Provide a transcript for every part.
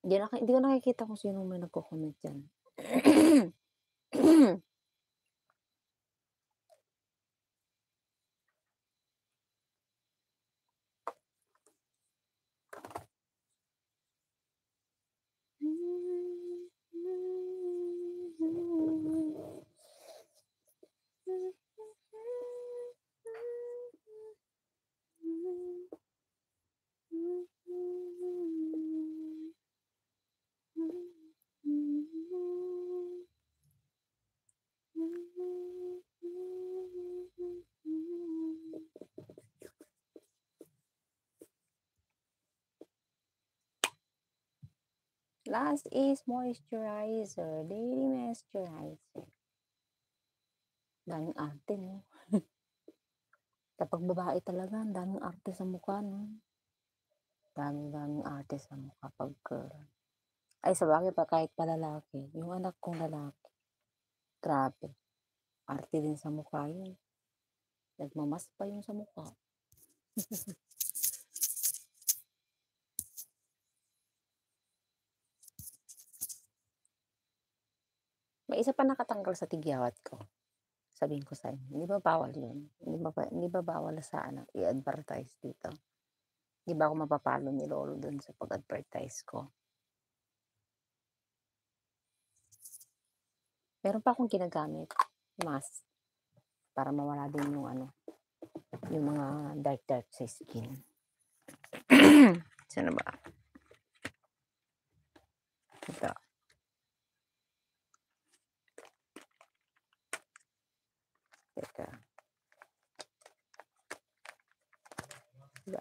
Hindi ko nakikita kung sinong may nagko-comment diyan. Last is moisturizer, daily moisturizer. Daming arte 'no? Kapag babae talaga ang daming arte sa mukha 'no? Daming-daming arte sa mukha 'pag girl. Ay sabagay pa kahit pa lalaki, yung anak kong lalaki, grabe arte din sa mukha yun. Nagma-mask pa yun sa mukha. May isa pa nakatanggal sa tigyawat ko, sabihin ko sa inyo, 'di ba bawal yun? Hindi ba bawal sa ano, i-advertise dito? 'Di ba ako mapapalo ni lolo dun sa pag-advertise ko? Meron pa akong ginagamit, mask, para mawala din yung ano, yung mga dark sa skin. Saan na ba? Ito. Teka. 'Di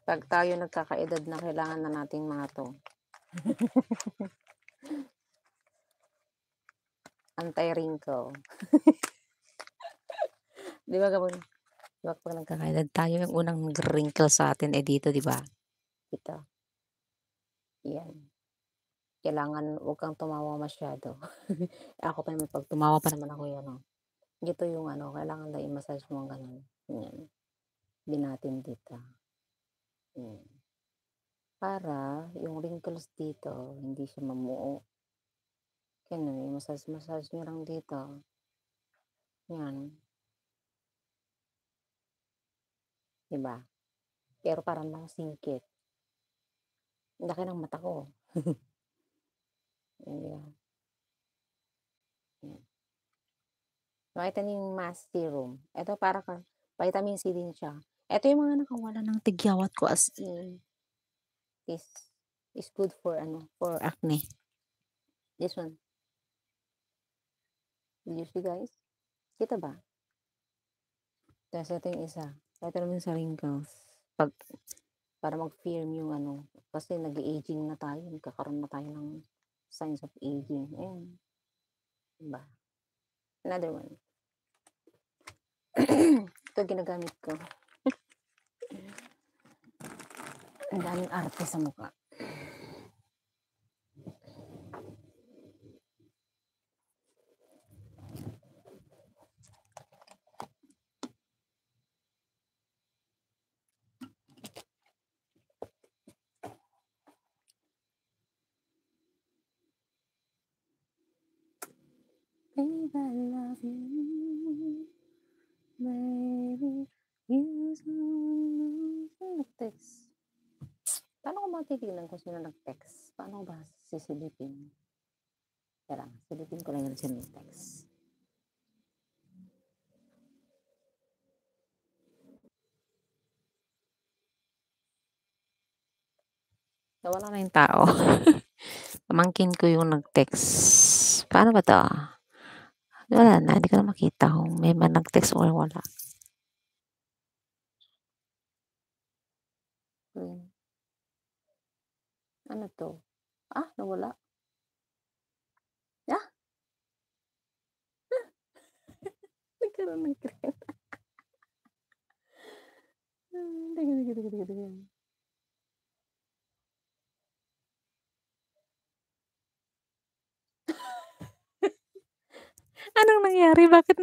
'Pag tayo nagkakaedad na kailangan na nating mga 'to. Anti-wrinkle. 'Di ba kapag 'pag tayo yung unang nagri-wrinkle sa'tin, eh, dito 'di ba? Ito, 'yan. Kailangan 'wag kang tumawa masyado. Ako pa naman 'pag tumawa pa naman ako, yan, oh. Dito yung ano, kailangan lang i-massage mo gano'n, yan. Binatin dito, yan. Para yung wrinkles dito hindi siya mamuo. Gano'n, i-massage-massage niyo lang dito, yan, 'di ba? Pero parang nasingkit. Ang laki ng mata ko. Yan, 'di ba? Yan. Nakita niyo yung mask serum, eto para kang vitamin C din siya. Eto yung mga nakawala ng tigyawat ko as in, is is good for ano, for acne. This one, did you see guys? Kita ba? Tas eto yung isa, eto naman sa wrinkles, 'pag para mag-firm yung ano, kasi nag-a-aging na tayo, nagkakaroon na tayo ng signs of aging, ayan, 'di ba? Another one. Ito ginagamit ko. Ang daming arte sa mukha. Babe, I love you. Baby, you don't know. Nag-text. Paano ko matitignan kung sino nag-text? Paano ko ba sisilipin? Teka lang, silipin ko lang yung sino nag-text. Nawala na yung tao. Pamangkin ko yung nag-text. Paano ba 'to? Wala na, hindi ko na makita kung may man nag-text or wala. Ano 'to? Nawala. Ah! Nagkaroon ng green. Teka. Anong nangyari? Bakit